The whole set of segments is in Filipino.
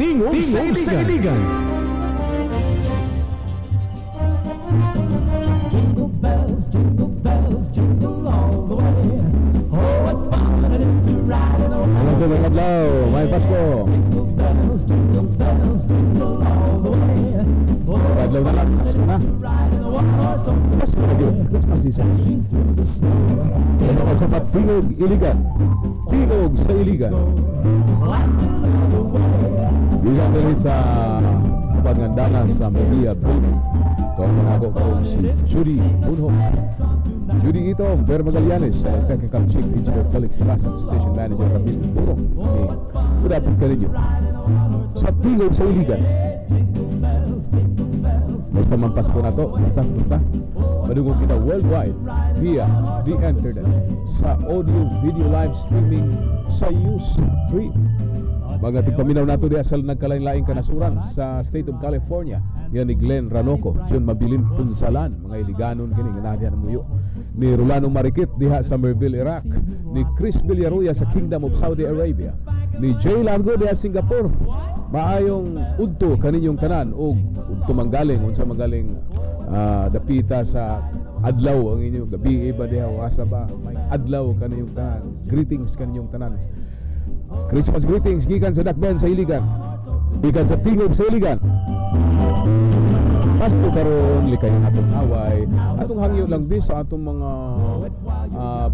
Tingog sa Iligan. Jingle bells, jingle all the way. Oh, what fun it is to ride in a Mga adlaw, may Pasko. Jingle bells, jingle all the way. Oh, Adlaw na lang, Pasko na. ride in a one-horse open Pasko na yun, Christmas season. through the snow. Sa mga sapat, Tingog Iligan. Tingog sa Iligan. Laughing all the way. Iligan din sa pagandana sa media building. Kung mga ko si Judy Bunho. Judy ito, Ber Magallanes, Technical Chief Engineer Felix Lasan, Station Manager Ramil Puro. Good afternoon sa inyo. Sa Tingog sa Iligan. Basta man Pasko na to, basta. Madungog kita worldwide via the internet sa audio, video, live streaming sa Ustream. Mga tigpaminaw nato diya sa nagkalain-laing kanasuran sa State of California. Yan ni Glenn Ranoco, John Mabilin Punsalan, mga Iliganon kini nga nadiyan muyo. Ni Rolando Marikit diha sa Merville, Iraq. Ni Chris Villaruya sa Kingdom of Saudi Arabia. Ni Jay Largo diha Singapore. Maayong udto kaninyong tanan o udto manggaling unsa magaling dapita sa adlaw ang inyong gabi iba diha wasa ba may adlaw kaninyong tanan. Greetings kaninyong tanan. Christmas greetings gikan sa Dakben sa Iligan. Gikan sa Tingog sa Iligan. Pasko karon likay atong away. Atong hangyo lang bis sa atong mga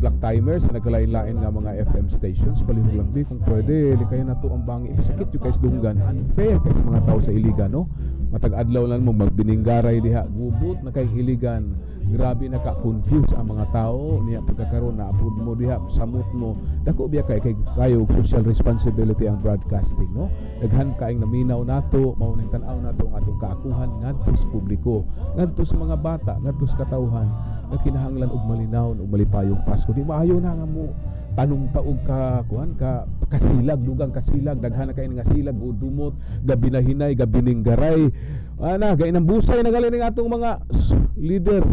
black timers na nagkalain-lain nga mga FM stations. Palihog lang bi kung pwede likay nato ang bangi. Sakit yung kays dunggan. Unfair kays mga tao sa Iligan, no? Matag adlaw lang mo magbininggaray diha. Gubot na kay Iligan. Grabe naka-confuse ang mga tao niya pagkakaroon na apod mo diha samot mo dako biya kay kayo social responsibility ang broadcasting, no? Daghan kaayong naminaw nato mao nang tan-aw nato ang atong kaakuhan ngadto sa publiko, ngadto sa mga bata, ngadto sa katawhan nga kinahanglan og malinaw ug malipayong Pasko. Di maayo na nga mo tanong pa og kuan ka kasilag, dugang kasilag, daghan na kay nga silag o dumot, gabi na hinay, gabi ning garay. Ana gay nang busay na gali ning atong mga leader.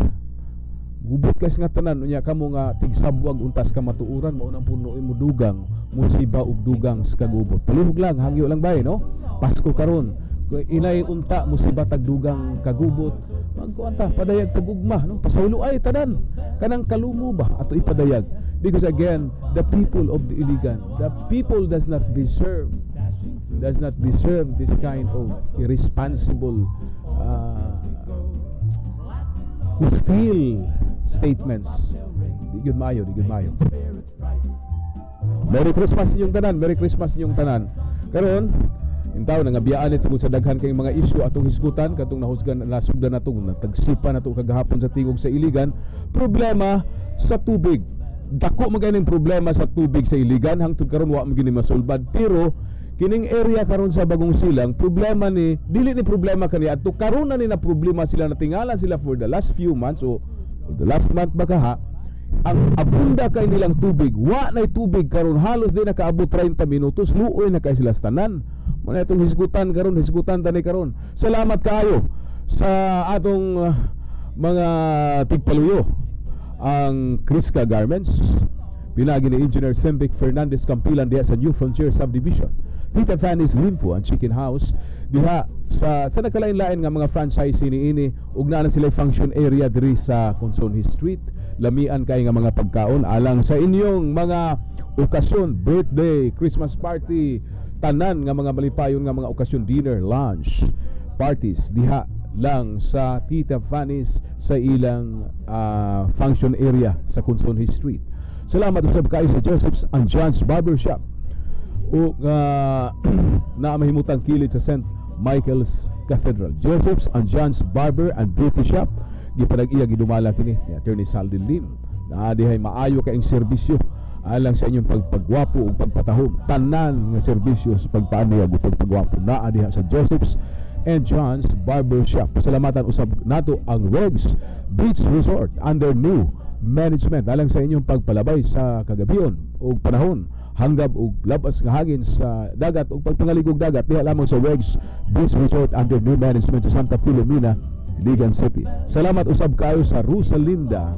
Gubot kasi nga tanan unya kamo nga tigsabwag untas ka matuuran mao nang puno mo dugang musiba ug dugang sa kagubot. Palihog lang hangyo lang bay, no? Pasko karon inay unta musiba tag dugang kagubot magkuanta padayag tagugma, no? Pasaylo ay tanan kanang kalumo ba ato ipadayag because again the people of the Iligan, the people does not deserve this kind of irresponsible hostile statements. Di gud maayo. Merry Christmas inyong tanan, Merry Christmas inyong tanan. Karon, intaw nga biyaan ito sa daghan kay mga issue atong hisgutan katong nasugdan nato natagsipa nato kagahapon sa Tingog sa Iligan. Problema sa tubig. Dako man kay problema sa tubig sa Iligan hangtod karon wa man gini masulbad, pero kining area karon sa Bagong Silang problema ni dili ni problema kani adto karon na ni na problema sila natingala sila for the last few months o the last month baka ang abunda kay nilang tubig, wa nay tubig karon halos di nakaabot 30 minutos luoy na kay sila tanan. Mo na itong hisgutan tani karon. Salamat kaayo sa atong mga tigpaluyo ang Crisca Garments pinagi ni Engineer Sembic Fernandez Campilan diha sa New Frontier Subdivision. Tita Fanny's Limpo ang Chicken House diha sa nagkalain-lain nga mga franchise ini ug naa na sila function area diri sa Consonhi Street. Lamian kay nga mga pagkaon alang sa inyong mga okasyon, birthday, Christmas party, tanan nga mga malipayon nga mga okasyon, dinner, lunch, parties diha lang sa Tita Fanny's sa ilang function area sa Consonhi Street. Salamat usab kayo sa Joseph's and John's Barbershop o na mahimutang kilid sa St. Michael's Cathedral. Joseph's and John's Barber and Beauty Shop gipanag-iya gidumala kini ni Attorney Saldin Lim. Naadihay maayo kayong serbisyo alang sa inyong pagpagwapo ug pagpatahom. Tanan nga serbisyo sa pagpaanuyag ug pagpagwapo naa diha sa Joseph's and John's Barbershop. Pasalamatan usab nato ang Regs Beach Resort under new management alang sa inyong pagpalabay sa kagabion ug panahon hanggab og labas nga hangin sa dagat ug pagpangaligog dagat diha lamang sa Regs Beach Resort under new management sa Santa Filomena, Iligan City. Salamat usab kayo sa Rosalinda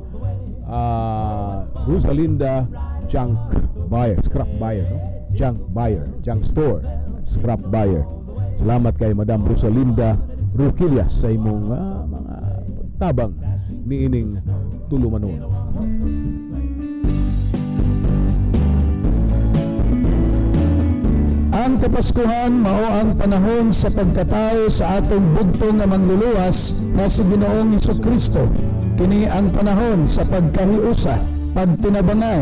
Junk Buyer, Scrap Buyer, no? Junk Buyer, Junk Store, Scrap Buyer Salamat kay Madam Rosalinda Ruquillas sa imong mga pagtabang niining tulumanon. Ang Kapaskuhan mao ang panahon sa pagkatao sa atong bugtong nga mangluluwas nga si Ginoong Hesukristo. Kini ang panahon sa pagkahiusa, pagtinabangay,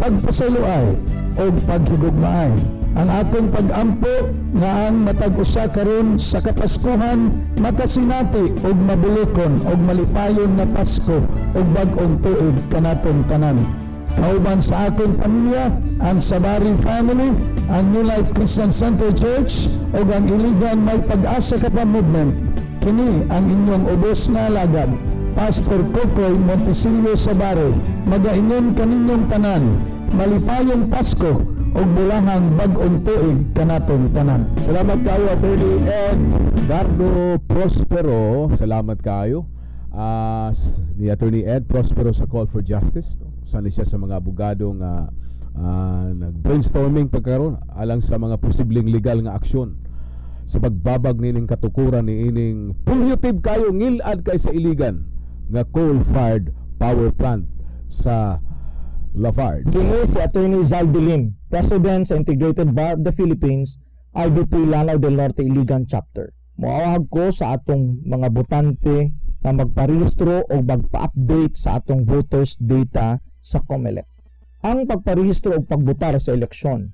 pagpasaluay o paghigugmaay. Ang atong pag-ampo nga ang matag-usa karon sa Kapaskuhan makasinati og mabulokon og malipayon nga Pasko og bag-ong tuig kanaton tanan. Kauban sa akong pamilya, ang Sabari Family, ang New Life Christian Center Church o ang Iligan May Pag-asa Kapa Movement. Kini ang inyong ubos na alagad, Pastor Kokoy Montesilio Sabari. Magainon kaninyong tanan, malipayong Pasko o bulahang bag-ong tuig kanaton tanan. Salamat kayo, Attorney Ed Dardo Prospero. Salamat kayo ni Attorney Ed Prospero sa Call for Justice. Sali siya sa mga abogado nga nag-brainstorming pagkaroon alang sa mga posibleng legal nga aksyon sa pagbabag nining katukuran niining pollutive kayo ngilad kay sa Iligan nga coal-fired power plant sa Lafarge. Kini si Attorney Zaldi Lim, President sa Integrated Bar of the Philippines, IBP Lanao del Norte Iligan Chapter. Moawag ko sa atong mga botante na magparehistro o magpa-update sa atong voters data sa COMELEC. Ang pagparehistro o pagbotar sa eleksyon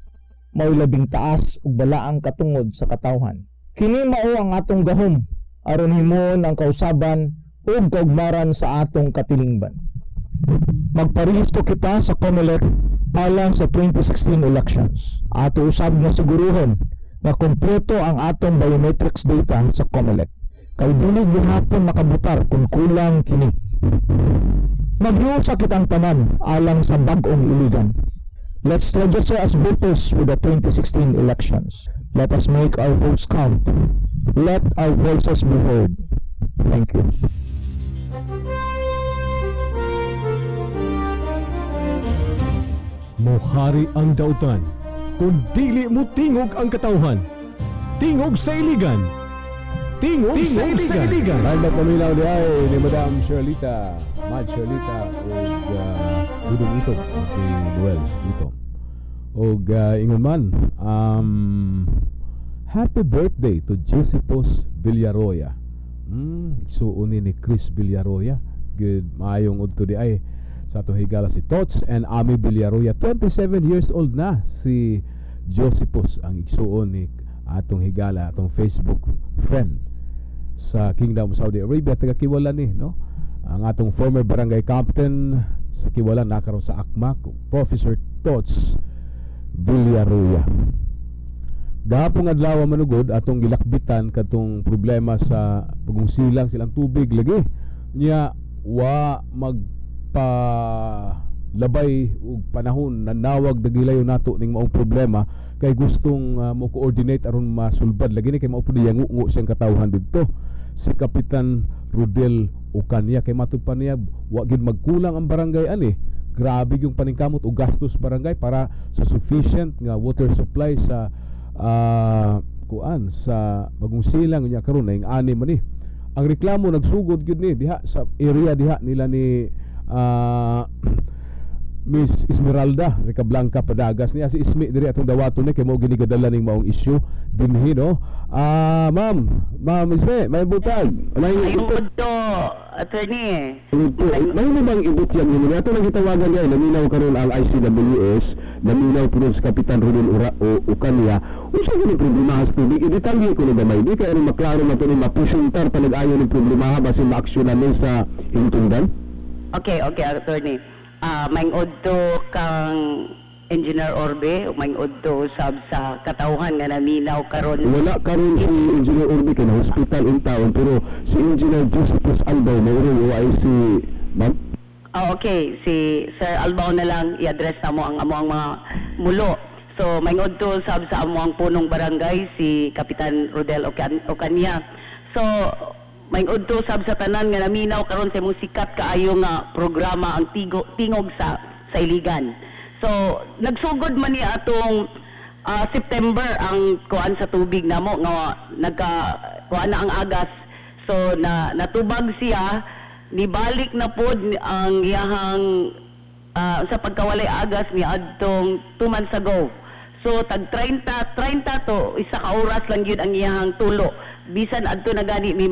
mao labing taas ug balaang katungod sa katawhan. Kini mao ang atong gahom aron himon ang kausaban ug kaugmaran sa atong katilingban. Magparehistro kita sa COMELEC alang sa 2016 elections. Ato usab nga siguruhon na kompleto ang atong biometrics data sa COMELEC. Kay dili gihapon makabutar kung kulang kini. Maghiusa kitang tanan alang sa bag-ong Iligan. Let's register as voters with the 2016 elections. Let us make our votes count. Let our voices be heard. Thank you. Mohari ang dautan, kung dili mo tingog ang katawhan. Tingog sa Iligan. Tingog sa Iligan. Ay magpaminaw di ay ni Madam Shirlita, Mad Shirlita o Dudong Itong si Noel Itong o ingon man happy birthday to Josephus Villaroya. Igsuon ni Chris Villaroya. Good maayong udto di ay sa atong higala si Tots and Ami Villaroya. 27 years old na si Josephus ang igsuon ni atong higala, atong Facebook friend sa Kingdom of Saudi Arabia, taga Kiwalan ni, no? Ang atong former barangay captain sa Kiwalan nakaroon sa Akmak, Professor Tots Villaroya. Gahapon adlaw manugod atong gilakbitan katong problema sa pagungsilang silang tubig lagi nya wa magpa labay ug panahon nanawag dagilayo nato ning maong problema kay gustong mo coordinate aron masulbad lagi ni kay mao pud yangungo siyang katawhan didto si Kapitan Rodel Ocania kay matud pa niya wa gid magkulang ang barangay ani. Grabe yung paningkamot o gastos barangay para sa sufficient nga water supply sa sa bagong silang niya karon na yung ani man ni. Ang reklamo nagsugod gid ni diha sa area diha nila ni Miss Esmeralda Rica Blanca Padagas niya si Ismi diri atong dawaton ni kay mao ginigadala ning maong issue dinhi no. Ma'am Ismi, may butag. May buto, attorney. May bang ibut yan ninyo? Ato nang gitawagan niya, naminaw karon ang ICWS, naminaw po sa Kapitan Rodel Ocania. Unsa gyud ang problema sa tubig? Idetalye ko na may di kay ano maklaro na to ni mapusuntar pa nag-ayo ng problema basin maaksyonan ni sa hintungdan. Okay, attorney. Maingod to kang Engineer Orbe, maingod to sab sa katawhan nga naminaw karon. Wala karon si Engineer Orbe kay na hospital in town pero si Engineer Josephus Albaw mayroon ay si ma'am. Okay, si Sir Albaw na lang i-address na mo ang amo ang mga mulo. So maingod to sab sa amo ang punong barangay si Kapitan Rodel Ocania. So maingod to sab sa tanan nga naminaw karon sa imong sikat kaayo nga programa ang tingog sa Iligan. So nagsugod man ni atong September ang kuan sa tubig namo nga nagka kuan na ang agas. So natubag siya, nibalik na pod ang iyahang sa pagkawalay agas ni adtong 2 months ago. So tag 30 to isa ka oras lang yun ang iyahang tulo. Bisan adto na gani ni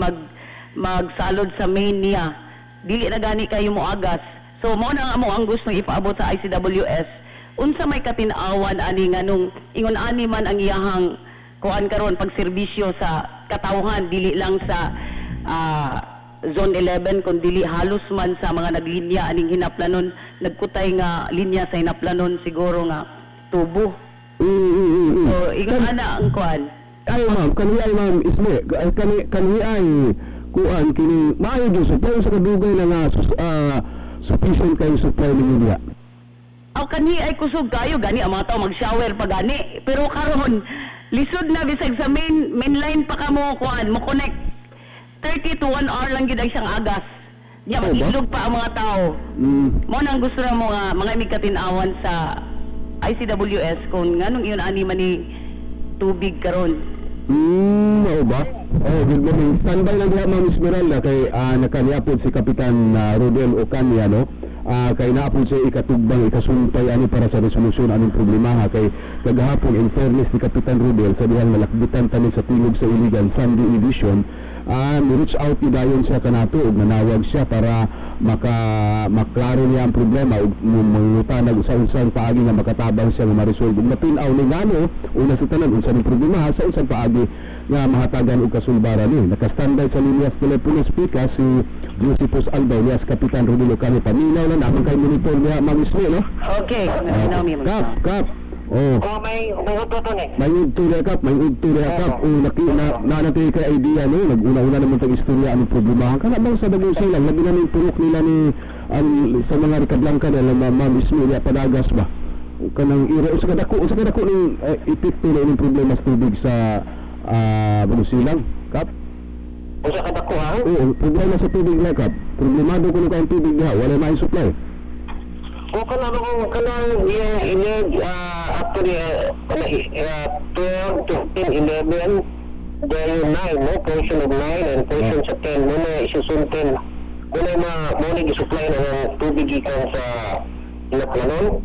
magsalod sa main niya. Dili na gani kayo mo agas. So mo na mo ang gusto ipaabot sa ICWS. Unsa may katinawan ani nganong ingon ani man ang iyahang kuan karon pagserbisyo sa katawhan dili lang sa Zone 11 kun dili halos man sa mga naglinya aning hinaplanon nagkutay nga linya sa hinaplanon siguro nga tubo. So ingon ana ang kuan. Ay ma'am, kani ay ma'am isme kani ay kuan kini maayo gyud supply sa kadugay na nga sufficient kayo supply ninyo diha. Kani ay kusog kayo gani ang mga tao mag-shower pa gani pero karon lisod na bisag sa main line pa kamo kuan mo connect 30 to 1 hour lang gid ang siyang agas. Diya mag-itlog pa ang mga tao. Mo nang gusto na mo nga mga imigkatinawan sa ICWS kung nganong iyon ani man ni tubig karon. Mao ba? Good morning. Standby lang diha Ma'am Esmeralda kay nakaniapod si Kapitan Rodel Ocania no. Kay naapod siya ikatugbang ikasuntay ani para sa resolusyon anong problema kay kagahapon in fairness ni Kapitan Rodel sa dihang nalakbitan tani sa tingog sa Iligan Sunday edition ni-reach out ni dayon siya kanato ug nanawag siya para maklaro niya ang problema ug mangutanag sa paagi nga makatabang siya nga ma-resolve ug matinaw ni ngano una sa tanan unsa ni problema sa unsang paagi nga mahatagan og kasulbaran ni naka-standby sa linyas telepono speaker si Josephus Albaw niya Kapitan Rodel Ocania paminaw na naman kay monitor niya Ma'am Isme no. Okay, paminaw mi Kap may udto to ni. May udto kap nanatay kay idea no naguna-una naman tag istorya anong problema kana bang sa dagong sila labi na ning purok nila ni sa mga rekadlangka nila Ma'am Isme niya padagas ba kanang ira usa kadako ning epekto na ining problema sa tubig sa Bagusilang kap usa kadako ha problema sa tubig na kap problemado kuno kay tubig ha wala may supply. O kanang yung actually 12 to 10, 11 then 9 no portion of 9 and portion sa 10 muna isusuntin muna muna i-supply na ng tubig ikan sa Inaplanon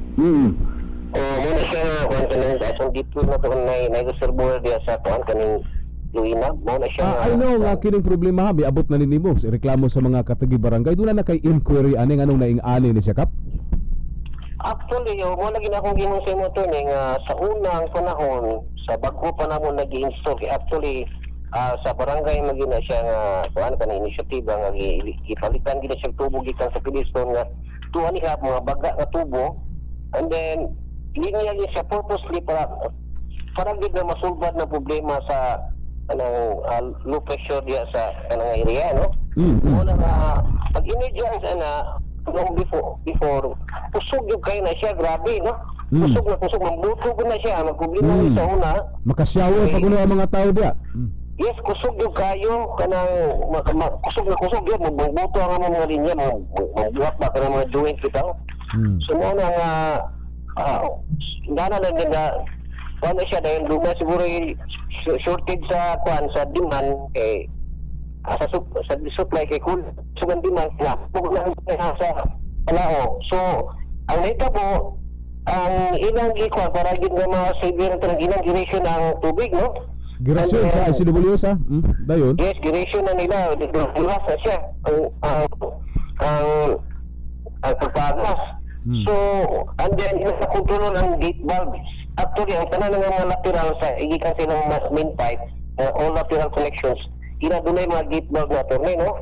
o muna siya kung kanang asong dito na doon na reservoir diya sa tuan kaning Luina muna siya I know nga kining problema ha abot na ninimo reklamo sa mga katagi barangay doon na kay inquiry ani nganong naing-ani ni siya kap. Actually, mo lagi na akong gingon sa imo to sa unang panahon sa bago pa namon nag-install actually sa barangay magina siya nga kuan kana initiative nga gipalitan gid siya tubo gikan sa Pilistone nga tuwa ni mga baga nga tubo and then linya siya purposely para gid na masulbad na problema sa kanang low pressure diya sa kanang area no. Wala nga pag energize ana long before kusog yung kayo na siya grabe no kusog mambuto ko na siya magproblema sa una makasyawer pag ang mga tao diya yes kusog yung kayo kanang kusog yun mambuto ang mga linya magbuhat ba ka ng mga joint bitaw so mo na nga dana lang nga paano siya dahil luma siguro shortage sa kuan sa demand sa supply kay kung sugan demand na sa palao. So ang nita po ang ilang ikuan para gid nga mga severe ng ilang girasyon ng tubig no girasyon sa ICWS ha dayon yes girasyon na nila dulas na siya ang pagpagas so and then ila sa kontrol ng gate valve actually ang tanan ng mga lateral sa igikan silang main pipe all lateral connections ina dunay mga gate valve na torne no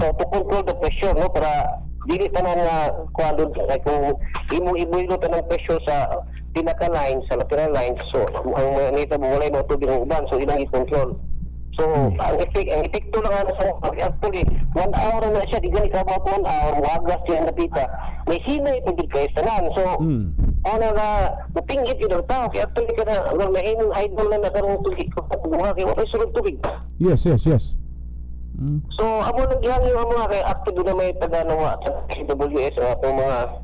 so to control the pressure no para dili tanan nga kuan like kung imo-imo tanang pressure sa pinaka line sa lateral lines so ang nita mo walay mo tubig ng uban so ilang i-control so ang epekto lang sa actually 1 hour na siya di gani ka about 1 hour wagas siya napita may hinay pud kay tanan so ana nga mapinggit yun ang tao kaya actually ka na mahimong idol na nakaroon tubig buha kaya wala sunod tubig yes so amo nang gihangyo ang mga kay active na may taga-nawa sa ICWS atong mga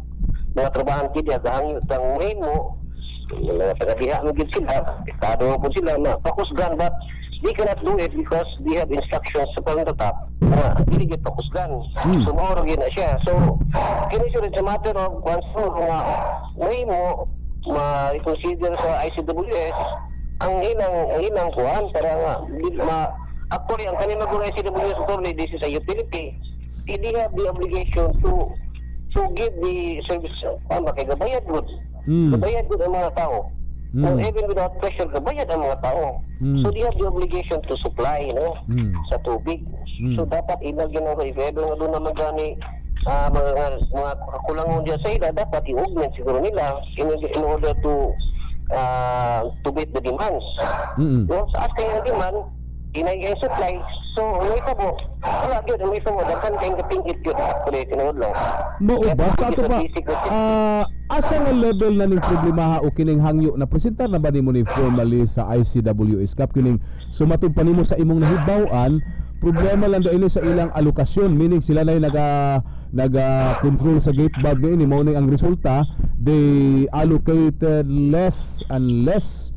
trabahante diya gahangyo tang main mo mga taga-diha magiging sila, estado mo po sila na pakusgan, but they cannot do it because they have instructions from the top na hindi get pakusgan. So mauro na siya. So kini siya it's a matter of once mga may mo ma-consider sa ICWS ang inang kuhan para nga actually ang kanina ko ng ICWS attorney, this is a utility. They have the obligation to give the service gabayad good. Gabayad good ang mga tao. So even without pressure, gabayad ang mga tao. So they have the obligation to supply, sa tubig. So dapat ilagyan ng if ever nga doon naman gani mga kakulangon dyan sa ila, dapat i-augment siguro nila in order to meet the demands. Sa ask kayo ng demand, inay supply. So, may tabo. Wala yun. May tabo. Dakan kayong kapingit yun. Actually, tinuod lang. Mauba, sa ito ba, asa nga level na ning problema o kining hangyo na presentar na ba ni mo ni formally sa ICWS Cup kining sumatod pa nimo sa imong nahibaw-an, problema lang daw ini sa ilang alokasyon, meaning sila na yung naga-control sa gate valve ni mo ang resulta, they allocated less and less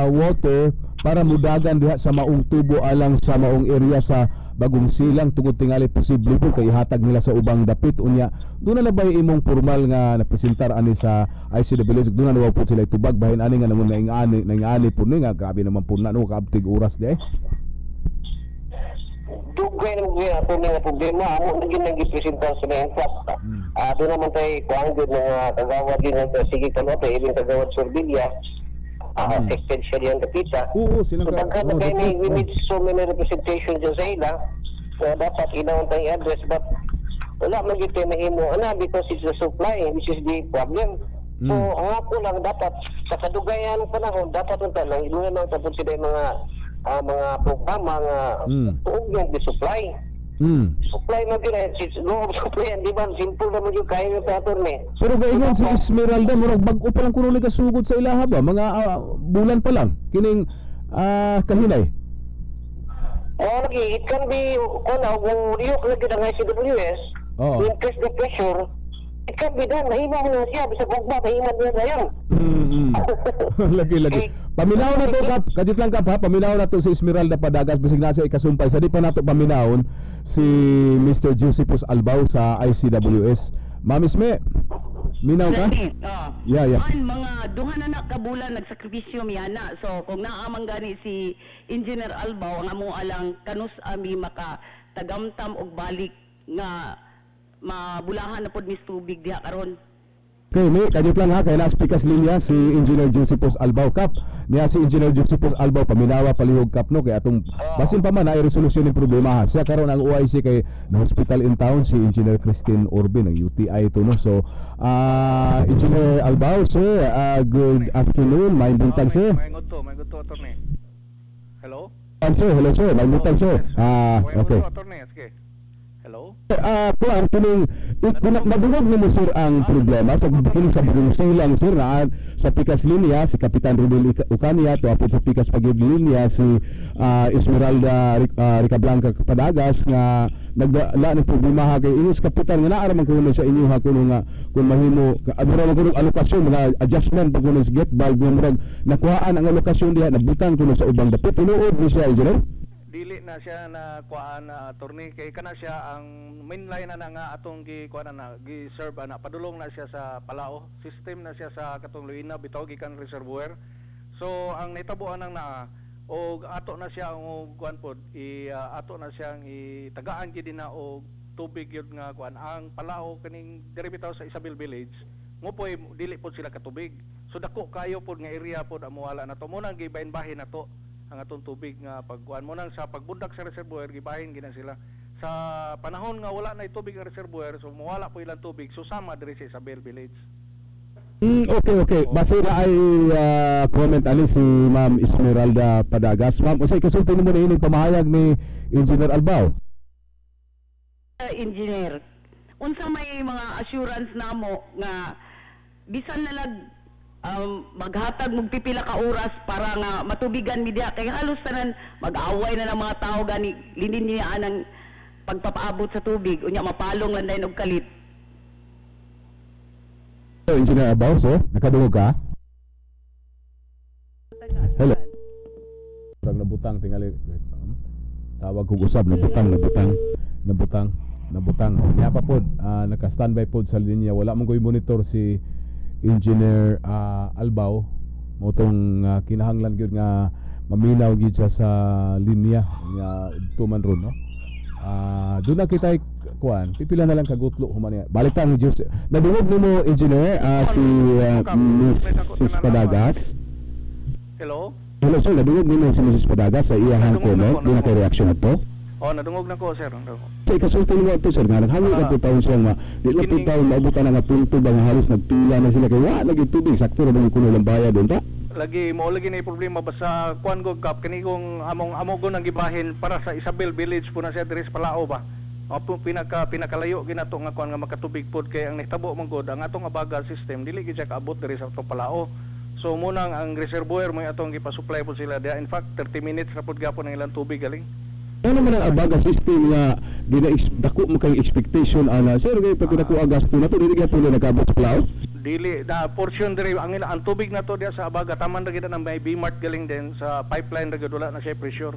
water para mudagan diha sa maong tubo alang sa maong area sa Bagong Silang tungod tingali posible po kay ihatag nila sa ubang dapit unya doon na ba imong formal nga napresentar ani sa ICWS doon na po sila itubag bahin ani nga naman naingani po ni nga grabe naman po na no kaabtig oras di dugay naman kaya ito nga problema amo naging nag-presentar sila in fact doon naman tayo kuhaan din mga kagawad din sige kalote even kagawad Sorbilia affected siya diyan kapita. Oo, sila ka. We need so many representation dyan sa ila. So, dapat inaon tayong address. But, wala magiging mahimo. Because it's the supply, which is the problem. So, ang ako lang, dapat, sa kadugayan ng panahon, dapat yung talang, ilunan lang tapos sila yung mga programa, mga tuugyan, the supply. Supply mo din no supply di ba simple naman yung kaya yung attorney. Pero gayon si Esmeralda murag bag-o pa lang kuno ni kasugod sa ilaha ba mga bulan pa lang kining kahinay. Lagi it can be kung riyok lagi ng ICWS to increase the pressure. It can be done. Nahimaw na siya bisa bugba mahimad na yan. Lagi. Paminaw na to kap, kadit lang kap ha, paminaw na to si Esmeralda Padagas bisig na siya ikasumpay. Sa di pa nato paminawon si Mr. Josephus Albao sa ICWS. Ma'am Isme, minaw ka? Yeah. Mga duha na kabulan nagsakripisyo miyana. So kung naamang gani si Engineer Albao nga mo alang kanus ami maka tagamtam og balik nga mabulahan na pod mis tubig diha karon. Okay, may kadit lang ha, kaya na-speakas linya si Engineer Josephus Albao Kap. Niya si Engineer Josephus Albao paminawa palihog Kap no kay atong basin pa man ay resolusyon ng problema ha. Siya karon ang OIC kay na hospital in town si Engineer Christine Orbe ng UTI to no. So Engineer Albao sir, good afternoon. May buntag sir. May gusto attorney. Hello? Hello sir, may buntag sir. Okay. Attorney, sige. Hello? Kuan kining madungog nimo sir ang problema sa kining sa Bagong Silang sir na sa pikas linya si Kapitan Rodel Ucania to apod sa pikas pagid linya si Esmeralda Ricablanca Padagas nga nagdala ni problema kay inis kapitan nga naa man kuno sa inyo ha kuno nga kun mahimo adura man kuno alokasyon mga adjustment pag kuno get valve nga murag nakuhaan ang alokasyon diha nabutang kuno sa ubang dapit tinuod ni siya engineer. Dili na siya na kuan attorney kay kana siya ang main line na nga atong kuan na gi-serve ana padulong na siya sa Palao system na siya sa katong Luina bitaw gikan reservoir. So ang nitabuan nang naa og ato na siya ang kuan pod ato na siyang itagaan gid na og tubig yun nga kuan ang Palao kaning diri bitaw sa Isabel Village ngopoy dili pod sila katubig. So dako kayo pod nga area pod amuwala na to mo nang gibahin-bahin na to ang atong tubig nga pagkuan mo nang sa pagbundak sa reservoir gibahin gina sila sa panahon nga wala na tubig ang reservoir so mawala po ilang tubig susama diri sa Isabel Village. Okay. Base na ay comment ali si Ma'am Esmeralda Padagas. Ma'am, usay kasulti nimo na ining pamahayag ni Engineer Albao. Engineer, unsa may mga assurance namo nga bisan na lag maghatag magpipila ka oras para nga matubigan mi diha kay halos tanan mag-away na ng mga tao gani linin niya anang pagpapaabot sa tubig unya mapalong lang dayon og kalit. Engineer Albao sir, nakadungog ka? Hello. Parang nabutang tingali. Tawag kong usab nabutang. Nya pa pod naka-standby pod sa linya. Wala man ko'y monitor si Engineer Albao. Motong kinahanglan gyud nga maminaw gyud siya sa linya nga tuman ron, no. Doon na kita kuan, pipila na lang kagutlo human niya. Balikan ni Diyos. Nadungog nimo engineer si Mrs. Padagas. Hello? Hello sir, nadungog nimo si Mrs. Padagas sa iyang comment. Doon na kay reaction ato. Nadungog na ko, sir. Sa ikasulti mo ito sir, nga naghangin ka po taon siya nga di na po taon maubutan na nga punto ba nga halos nagtula na sila kay lagi tubig sakto ra bang kuno lang bayad doon ta? Lagi na problema basta kuan go kap kani kong amo go nang gibahin para sa Isabel Village po na siya diri sa Palao ba. Pinakalayo ginato nga kuan nga makatubig pod kay ang nahitabo man gud ang atong abaga system dili gid siya kaabot diri sa atong Palao. So munang ang reservoir mo atong gipasupply pod sila dia. In fact 30 minutes ra pod gapon ang ilang tubig galing. Ano man ang abaga system nga dako mo kay expectation ana sir kay pagkadako Agosto na to dili gyud pulo nakaabot sa Palao. Dili da portion diri ang tubig na to diya sa abaga taman ra gid na may B-Mart galing din sa pipeline ra gid wala na siya pressure.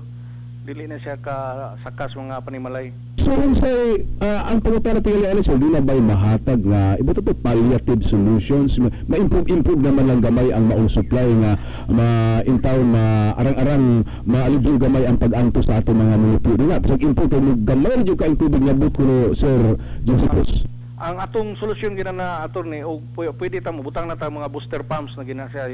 Dili na siya ka sakas mga panimalay. So say ang pangutana tingali ana sir dili na bay mahatag nga ibo to palliative solutions ma-improve naman lang gamay ang maong supply nga ma-intaw arang-arang maalibyo gamay ang pag-anto sa ato mga munisipyo nga bisag improve kay gamay jud ka ang tubig labot kuno sir Joseph. Ang atong solusyon gina na attorney o pwede ta mobutang na ta mga booster pumps na gina siya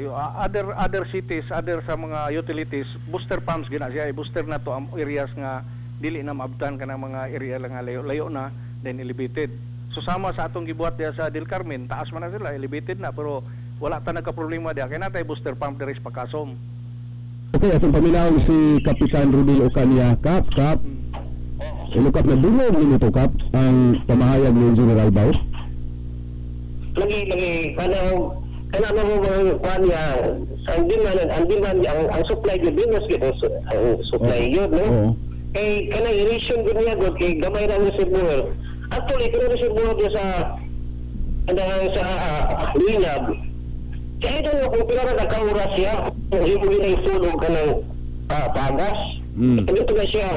other cities other sa mga utilities booster pumps gina siya i-booster na to ang areas nga dili na maabtan kana mga area lang nga layo na then elevated. So sama sa atong gibuhat diya sa Del Carmen taas man na sila elevated na pero wala ta nagka problema diya kay natay booster pump diri sa Pakasom. Okay, atong paminaw si Kapitan Rodel Ocania Kap. Kap na dungog nimo to Kap ang pamahayag ni General Albao. Lagi kana mo kuan ya ang demand ang supply gyud dinos gyud ang supply gyud no. Kay kana irrigation gyud niya gyud kay gamay ra ang reservoir. Actually kana reservoir dia sa Linab. Kaya doon kung pinara na kauras siya, hindi mo ginay tulog ka ng pagas. Ito na siya.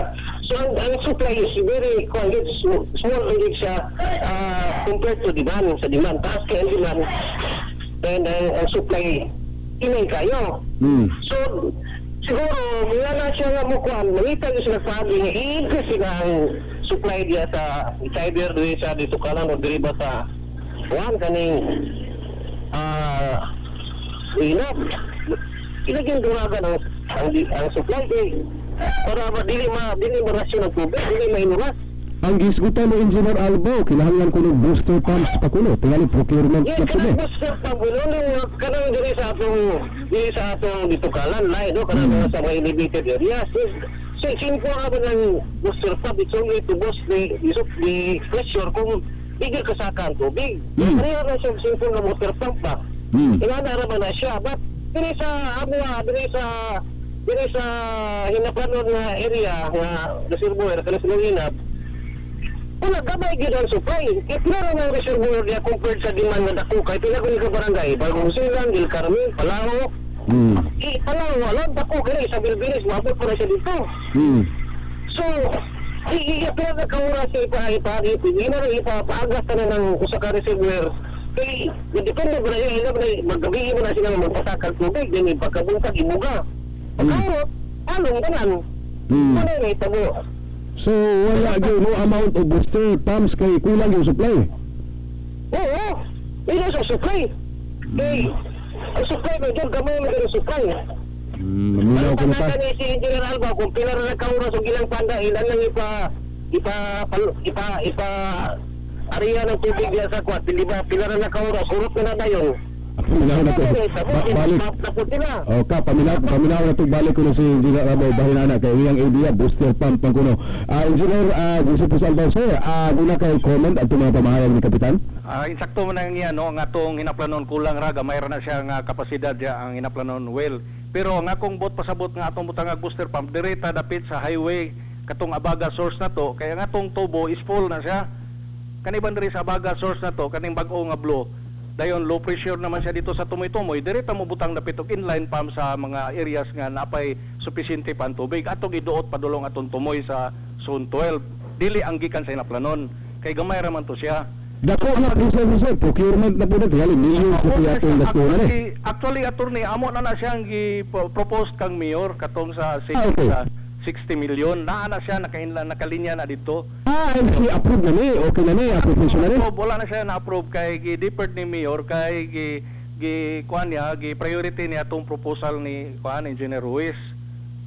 So ang supply is very small ulit siya compared to demand. Sa demand, taas kaya ang demand. And ang supply, inay kayo. So siguro, mula na siya nga mukuhan, mangita nyo sila sa amin, i-increase sila ang supply diya sa cyber diya sa dito ka lang o diriba sa kaning inap. Ilagyan dumagan ang supply day para dili marasyon ang tubig, dili mainuras. Ang gisgutan ni Engineer Albao, kinahanglan ko ng booster pumps pa kuno, tingali procurement na kuno. Booster pump kuno, kanang dili sa atong dito kalan, no? Kanang sa mga elevated areas. So, simple nga ba ng booster pump, it's only to boost the pressure kung igil kasaka ang tubig. Kaya na siya simple na booster pump pa. Inanaraman na siya, but dili sa Amua, dili sa hinaplanon na area nga reservoir, kanas ng hinap, wala gamay gyud ang supply. Klaro na ang reservoir niya compared sa demand na dako kay pila ko ni ka barangay, Bagong Silang, Del Carmen, Palao. Palao wala dako kay sa Bilbilis, maabot pa na siya dito. So, pila na kaura siya ipaagas na ng usa ka reservoir. Kay depende ba na siya, magabi mo na sila magpasakal tubig, din pagkabuntag ibuga. Pagkaurot, along tanan. Ano na itabo? So wala gyud no amount of booster pumps kay kulang yung supply. Oo. Ila sa supply. Kay ang supply mo gyud gamay mo gyud supply. Minaw ko ta. Ni si Engineer Alba kung pila ra kauras og ilang panda ilan lang ipa area ng tubig diya sa kwat, di ba? Pila ra kauras urot na dayon. Paminaw na to. Balik. Paminaw na to balik ko na si Engineer Albao bahin ana kay iyang idea booster pump pang kuno. Engineer Joseph Albao sir, duna kay comment at mga pamahayag ni Kapitan. Insakto man ang iya no, nga tong hinaplanon kulang ra gamay ra na siya nga kapasidad diya ang hinaplanon well. Pero nga kung bot pasabot nga atong butang booster pump direta dapit sa highway katong Abaga source na to, kaya nga tong tubo is full na siya. Kaniban diri sa Abaga source na to, kaning bag-o nga blow. dayon low pressure naman siya dito sa tumoy-tumoy, direta mo butang dapit og inline pump sa mga areas nga napay sufficiente pa ang tubig atong iduot padulong atong tumoy sa Zone 12. Dili ang gikan sa inaplanon kay gamay ra man to siya. Dako na po sir, procurement na po dito, halin millions na po atong gastuhan eh. Actually, attorney, amo na siya ang propose kang mayor katong sa Okay. sa 60 million. Naa na siya nakalinya na dito. MC approve na ni, okay na ni, appropriation na ni. Wala na siya na-approve kay gi-deferred ni mayor kay kuan niya, gi-priority niya atong proposal ni kuan Engineer Ruiz.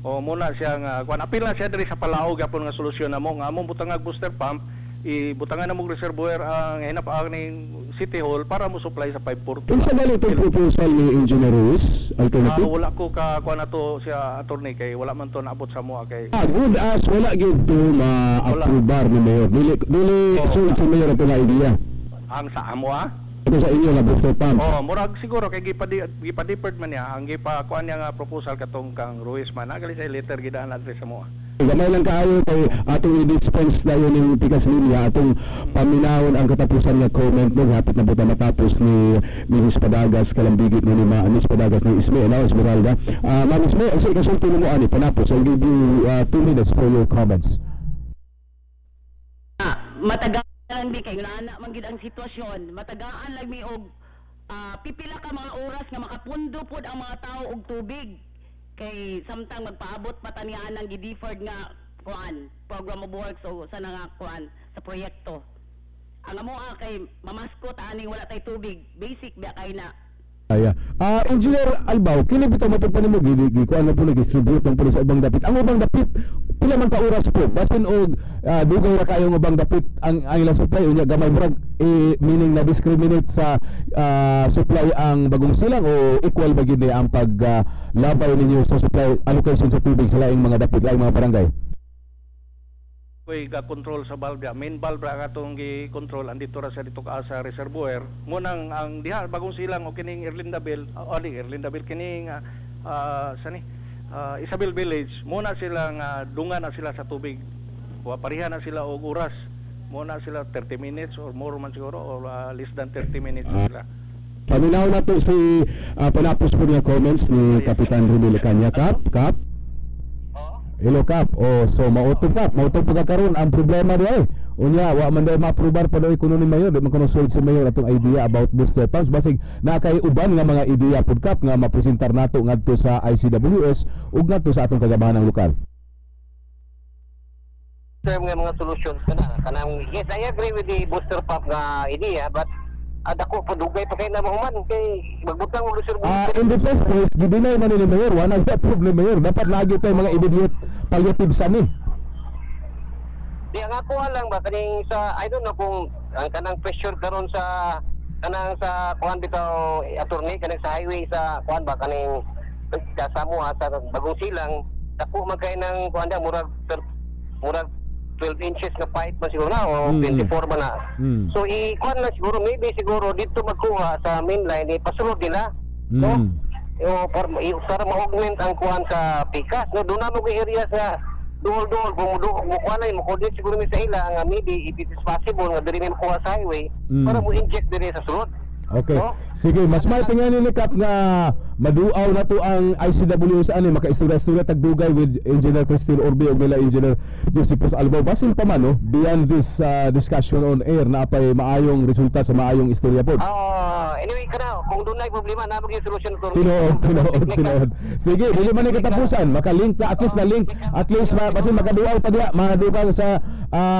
O muna siya nga kuan apil na siya diri sa Palao gapon nga solusyon namo nga among butangag booster pump ibutangan na mong reservoir ang hinapaan ng City Hall para mo supply sa 540. Unsa ba itong proposal ni Engineer Ruiz? Alternative? Wala ko ka kuan ato siya attorney kay wala man to naabot sa mo kay. Good as wala gyud to ma-approbar ni Mayor. Dili sulod sa Mayor ato nga idea. Ang sa amo Ito sa inyo nga booster pump. murag siguro kay gipa-deferred man niya ang gipa kuan niya nga proposal katong kang Ruiz man nagali sa letter gidaan address sa mo. Gamay lang kaayo kay atong i-dispense na yun yung pikas linya atong paminahon ang katapusan nga comment mo hapit na buta matapos ni Mrs. Padagas kalambigit ni Miss Padagas ni Isme na Esmeralda. Ma'am Isme, ang sa ikasulti mo ani panapos I'll give you 2 minutes for your comments. Matagaan lang di kay nana man gid ang sitwasyon. Matagaan lang mi og pipila ka mga oras nga makapundo pod ang mga tao og tubig. Kay samtang magpaabot patanian ang gi-deferred nga kuan program of work so sana nga kuan sa proyekto. Ang amo kay mamaskot aning wala tay tubig, basic ba kay na. Engineer Albao, kini bitaw matugpan nimo kuan na po nag-distribute ang pulis sa ubang dapit. Ang ubang dapit pila man ka oras po basin og dugay ra kayo nga ubang dapit ang ilang supply unya gamay murag meaning na discriminate sa supply ang Bagong Silang o equal ba gid ang paglabay ninyo sa supply allocation sa tubig sa laing mga dapit laing mga barangay? Koy ga-control sa valve, main valve ra katong gi-control andito ra sa dito ka sa reservoir. Munang ang diha Bagong Silang o kining Erlindabel, Erlindabel kining Isabel Village, muna sila nga dungan na sila sa tubig. Parihan na sila og oras. Muna sila 30 minutes or more man siguro or less than 30 minutes sila. Paminaw na to si panapos po niya comments ni Kapitan Rodel Ocania. Kap. Hello Kap. So mautog Kap, mautog pagkakaroon ang problema diay. Unya wa man day ma-aprobar pa daw kuno ni Mayor, di man konsulta si Mayor atong idea about booster pumps basig na kay uban nga mga idea pud Kap nga mapresentar nato ngadto sa ICWS ug ngadto sa atong kagabahanang lokal. Mga solutions kanang yes, I agree with the booster pump nga idea, but dako po dugay pa kay na mahuman kay magbutang og reservoir. In the first place, gidinay man ni Mayor, wa nang problem Mayor, dapat lagi tay mga immediate palliative ni. Di ang ako lang ba kaning sa I don't know kung ang kanang pressure karon sa kanang sa kuan bitaw attorney kanang sa highway sa kuan ba kaning kasamo sa Bagong Silang dako man kay nang kuan da murag 12 inches na pipe ba siguro na o 24 man na. So i-kuan na siguro maybe siguro dito magkuha sa main line pasulod nila. No? Para ma-augment ang kuan sa pikas. No, doon na mo area sa duol-duol kung mukuha na mo coordinate siguro mi sa ila nga maybe if it is possible nga diri mi makuha sa highway para mo inject diri sa sulod. Okay. No? Sige, mas matingan ni Kap nga maduaw na to ang ICWS ani makaistorya-istorya tagdugay with Engineer Christine Orbe ug nila Engineer Josephus Albao. Basin pa man no, beyond this discussion on air na apay maayong resulta sa maayong istorya pod. Anyway kana kung doon na problema na maging solusyon ko. Tinood. Sige, dili man ni katapusan, maka-link na at least basin makaduaw pa diha, madugang sa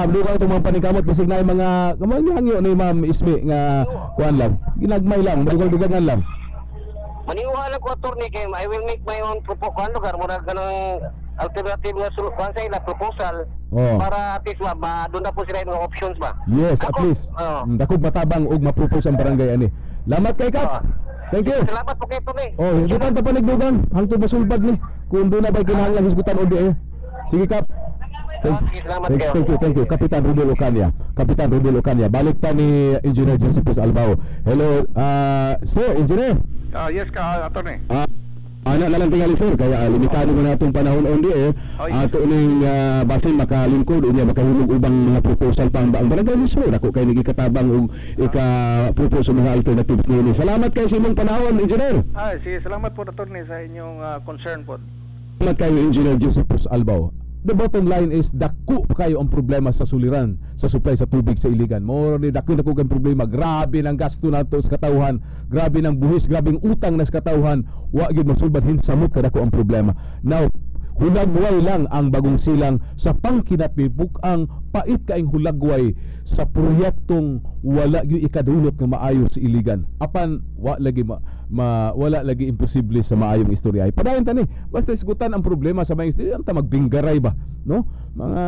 madugang itong mga paningkamot basig na mga kamangyo ni Ma'am Isme nga kuan lang. Ginagmay lang, madugang-dugangan lang. Maniwala ko attorney kay I will make my own proposal lugar muna ganang alternative nga solution sa ila proposal para at least doon na po sila yung options ba. Yes, at least dakog matabang og ma-propose ang barangay ani. Lamat kay Kap. Thank you. Salamat po kay Tony. Hisgutan ta panigdugan hangtod masulbad ni kung doon na ba kinahanglan hisgutan o di. Sige Kap. Thank you. Kapitan Rodel Ocania. Balik pa ni Engineer Josephus Albao. Hello, sir, engineer. Yes ka attorney. Ana na lang tingali sir, kaya limitado mo na itong panahon on the air. Ato ning basin makalingkod unya makahulog ubang mga proposal pa ang barangay mismo. Dako kay nagikatabang og ika-propose mga alternatives niini. Salamat kay sa imong panahon, engineer. Sige, salamat po attorney sa inyong concern po. Salamat kay Engineer Josephus Albao. The bottom line is dako kayo ang problema sa suliran sa supply sa tubig sa Iligan. More ni dako kang problema, grabe ng gasto nato sa katawhan, grabe ng buhis, grabe ng utang na sa katawhan, wa gyud masulbad hinsamot kadako ang problema. Now hulagway lang ang Bagong Silang sa pangkinatibuk ang pait kaing hulagway sa proyektong wala gyud ikadulot nga maayo sa Iligan. Apan wala lagi imposible sa maayong istorya. Padayon tani, basta isgutan ang problema sa maayong istorya, anta magbinggaray ba, no? Mga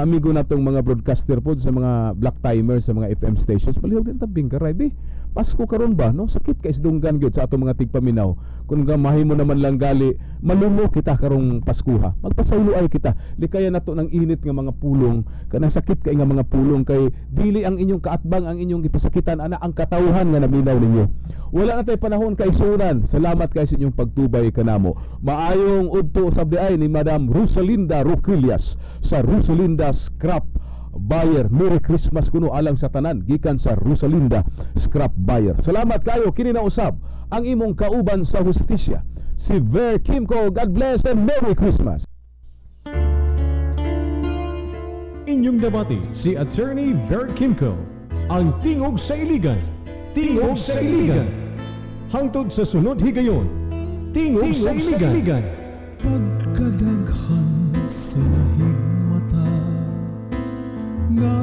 amigo natong mga broadcaster po sa mga black timers sa mga FM stations, palihog din ta binggaray bi. Pasko karon ba, no? Sakit ka isdunggan gyud sa atong mga tigpaminaw. Kung mahimo naman lang gali, malumo kita karong Paskuha. Magpasayloay kita. Likaya nato ng init nga mga pulong, kanang sakit kay nga mga pulong kay dili ang inyong kaatbang ang inyong gipasakitan ana ang katawhan nga naminaw ninyo. Wala na tay panahon kay suran. Salamat kay sa inyong pagtubay kanamo. Maayong udto sabdi ay ni Madam Rosalinda Roquillas sa Rosalinda Scrap Buyer. Merry Christmas kuno alang sa tanan gikan sa Rosalinda Scrap Buyer. Salamat kayo kini na usab ang imong kauban sa hustisya, si Ver Kimco. God bless and Merry Christmas. Inyong debate si Attorney Ver Kimco, ang tingog sa Iligan. Tingog sa Iligan. Hangtod sa sunod higayon. Tingog sa Iligan. Pagkadaghan sa higmata nga